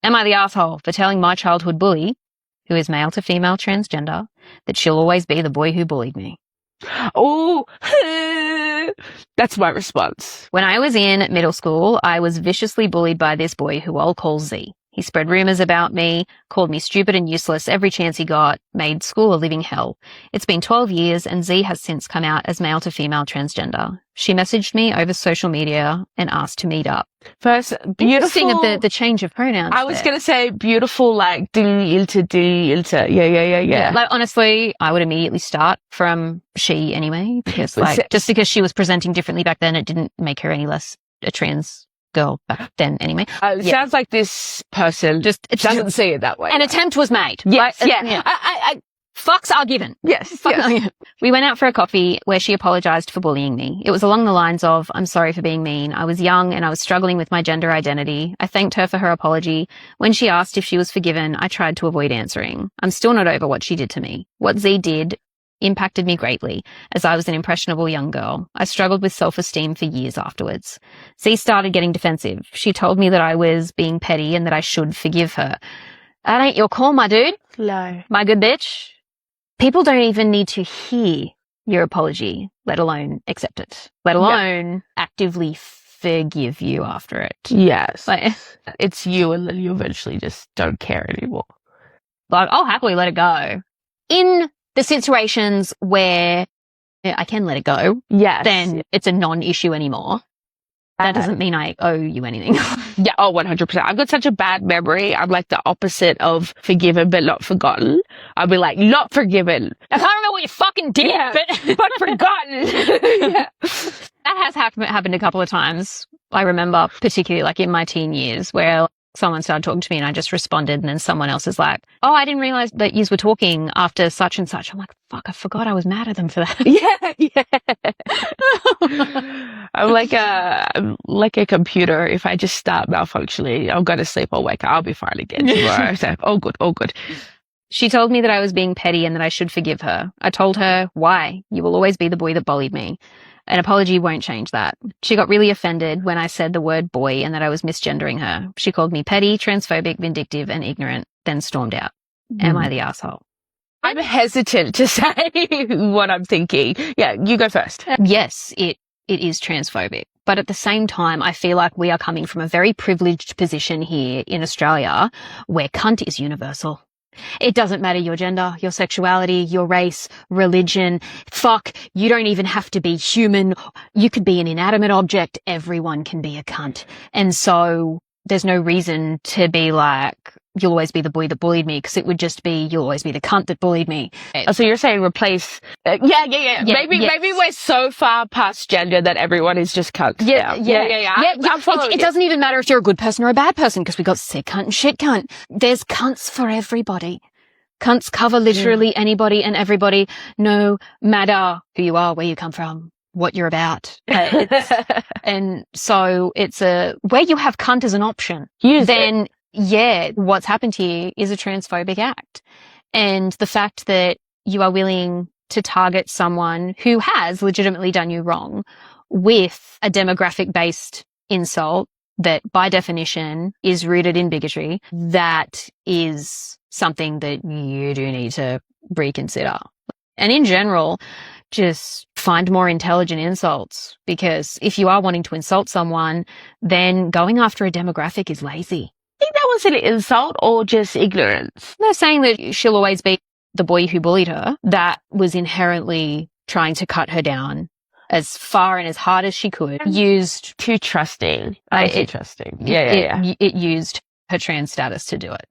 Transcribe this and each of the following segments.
Am I the asshole for telling my childhood bully, who is male to female transgender, that she'll always be the boy who bullied me? Oh, that's my response. When I was in middle school, I was viciously bullied by this boy who I'll call Z. He spread rumors about me, called me stupid and useless every chance he got, made school a living hell. It's been 12 years and Z has since come out as male to female transgender. She messaged me over social media and asked to meet up. First, beautiful. Interesting of the change of pronouns. I was going to say beautiful, like, ilta. Yeah. Like, honestly, I would immediately start from she anyway, because like, just because she was presenting differently back then, it didn't make her any less a trans girl back then anyway. Sounds like this person just doesn't see it that way. An attempt was made. Yes, right? yeah. Fucks are given. Yes. We went out for a coffee where she apologized for bullying me. It was along the lines of, I'm sorry for being mean. I was young and I was struggling with my gender identity. I thanked her for her apology. When she asked if she was forgiven, I tried to avoid answering. I'm still not over what she did to me. What Z did impacted me greatly, as I was an impressionable young girl. I struggled with self-esteem for years afterwards. Z started getting defensive. She told me that I was being petty and that I should forgive her. That ain't your call, my dude. No. My good bitch. People don't even need to hear your apology, let alone accept it, let alone actively forgive you after it. Yes. Like, it's you, and then you eventually just don't care anymore. Like, I'll happily let it go. In the situations where I can let it go, then it's a non-issue anymore. That doesn't mean I owe you anything. Yeah, 100%. I've got such a bad memory. I'm like the opposite of forgiven but not forgotten. I'll be like, not forgiven. I can't remember what you fucking did, but forgotten. Yeah. That has happened a couple of times. I remember particularly like in my teen years where someone started talking to me and I just responded, and then someone else is like, oh, I didn't realize that yous were talking after such and such. I'm like, fuck, I forgot I was mad at them for that. I'm like a computer. If I just start malfunctioning, I'll go to sleep, I'll wake up, I'll be fine again tomorrow. So, all good. She told me that I was being petty and that I should forgive her. I told her, why? You will always be the boy that bullied me. An apology won't change that. She got really offended when I said the word boy and that I was misgendering her. She called me petty, transphobic, vindictive, and ignorant, then stormed out. Am I the asshole? I'm hesitant to say what I'm thinking. Yeah, you go first. Yes, it is transphobic. But at the same time, I feel like we are coming from a very privileged position here in Australia where cunt is universal. It doesn't matter your gender, your sexuality, your race, religion. Fuck, you don't even have to be human. You could be an inanimate object. Everyone can be a cunt. And so there's no reason to be like, you'll always be the boy that bullied me, because it would just be, you'll always be the cunt that bullied me. So you're saying replace... Maybe we're so far past gender that everyone is just cunt. Yeah. I'm following it doesn't even matter if you're a good person or a bad person, because we got sick cunt and shit cunt. There's cunts for everybody. Cunts cover literally anybody and everybody, no matter who you are, where you come from, what you're about. And so it's where you have cunt as an option, then what's happened here is a transphobic act. And the fact that you are willing to target someone who has legitimately done you wrong with a demographic-based insult that by definition is rooted in bigotry, that is something that you do need to reconsider. And in general, just find more intelligent insults, because if you are wanting to insult someone, then going after a demographic is lazy. I think that was an insult or just ignorance. They're saying that she'll always be the boy who bullied her. That was inherently trying to cut her down as far and as hard as she could. Used too trusting. Too trusting. It used her trans status to do it.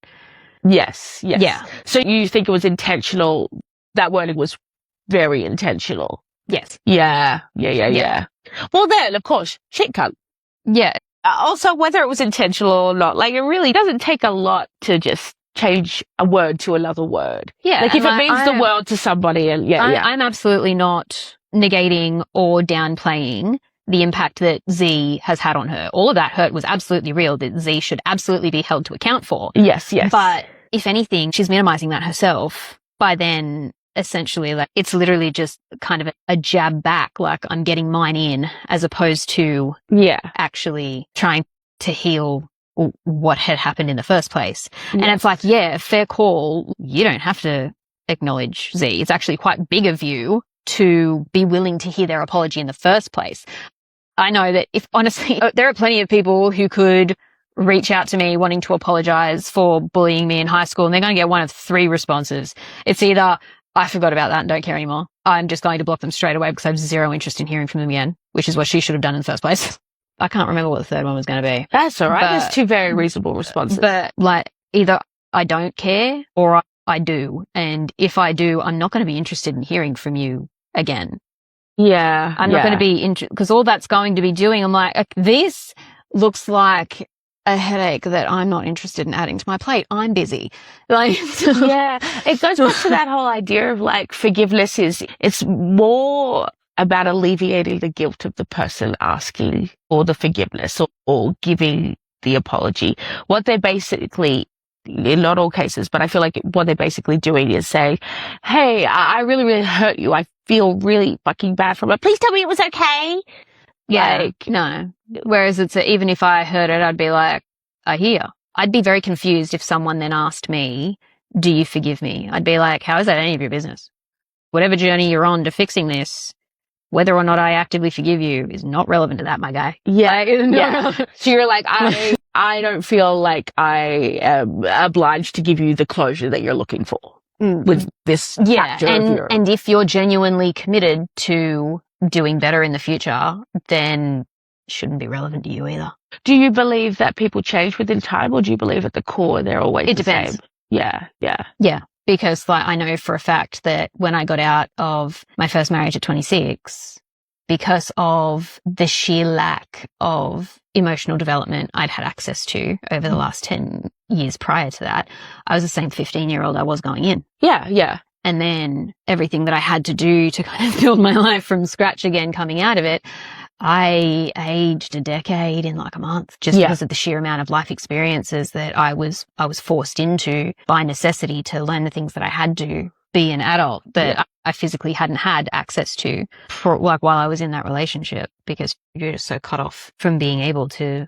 Yes. Yeah. So you think it was intentional? That wording was very intentional. Yes. Yeah. Well, then, of course, shit cunt. Yeah. Also, whether it was intentional or not, like, it really doesn't take a lot to just change a word to another word. Yeah. Like, if it means the world to somebody, and I'm absolutely not negating or downplaying the impact that Z has had on her. All of that hurt was absolutely real, that Z should absolutely be held to account for. Yes. But if anything, she's minimizing that herself by then essentially, like, it's literally just kind of a jab back, like, I'm getting mine in, as opposed to actually trying to heal what had happened in the first place. Yeah. And it's like, yeah, fair call. You don't have to acknowledge Z. It's actually quite big of you to be willing to hear their apology in the first place. I know that if honestly, there are plenty of people who could reach out to me wanting to apologize for bullying me in high school, and they're going to get one of three responses. It's either, I forgot about that and don't care anymore. I'm just going to block them straight away because I have zero interest in hearing from them again, which is what she should have done in the first place. I can't remember what the third one was going to be. That's all right. There's two very reasonable responses. But like, either I don't care or I do. And if I do, I'm not going to be interested in hearing from you again. Yeah. I'm not going to be because all that's going to be doing, I'm like, this looks like a headache that I'm not interested in adding to my plate. I'm busy. Like, yeah, it goes back to that whole idea of like forgiveness it's more about alleviating the guilt of the person asking for the forgiveness or giving the apology. What they're basically, in not all cases, but I feel like what they're basically doing is saying, hey, I really, really hurt you. I feel really fucking bad from it. Please tell me it was okay. Yeah, like, no. Whereas it's even if I heard it, I'd be like, I hear. I'd be very confused if someone then asked me, do you forgive me? I'd be like, how is that any of your business? Whatever journey you're on to fixing this, whether or not I actively forgive you is not relevant to that, my guy. Yeah. Yeah. So you're like, I don't feel like I am obliged to give you the closure that you're looking for with this factor of your... And if you're genuinely committed to doing better in the future, then it shouldn't be relevant to you either. Do you believe that people change within time, or do you believe at the core they're always the same? It depends. Yeah, yeah. Yeah, because like I know for a fact that when I got out of my first marriage at 26, because of the sheer lack of emotional development I'd had access to over the last 10 years prior to that, I was the same 15-year-old I was going in. Yeah, yeah. And then everything that I had to do to kind of build my life from scratch again coming out of it, I aged a decade in like a month just because of the sheer amount of life experiences that I was forced into by necessity to learn the things that I had to be an adult that I physically hadn't had access to for like while I was in that relationship, because you're just so cut off from being able to,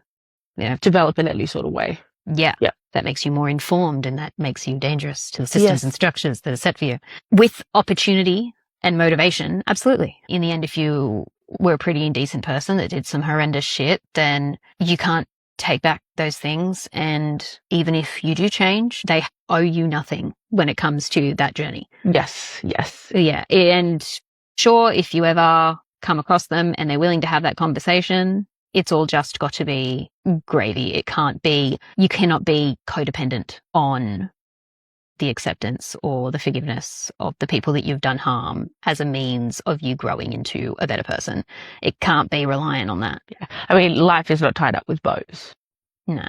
develop in any sort of way. Yeah. Yeah. That makes you more informed and that makes you dangerous to the systems and structures that are set for you. With opportunity and motivation, absolutely. In the end, if you were a pretty indecent person that did some horrendous shit, then you can't take back those things. And even if you do change, they owe you nothing when it comes to that journey. Yes, yes. Yeah. And sure, if you ever come across them and they're willing to have that conversation, it's all just got to be gravy. It can't be, you cannot be codependent on the acceptance or the forgiveness of the people that you've done harm as a means of you growing into a better person. It can't be reliant on that. Yeah. I mean, life is not tied up with bows. No.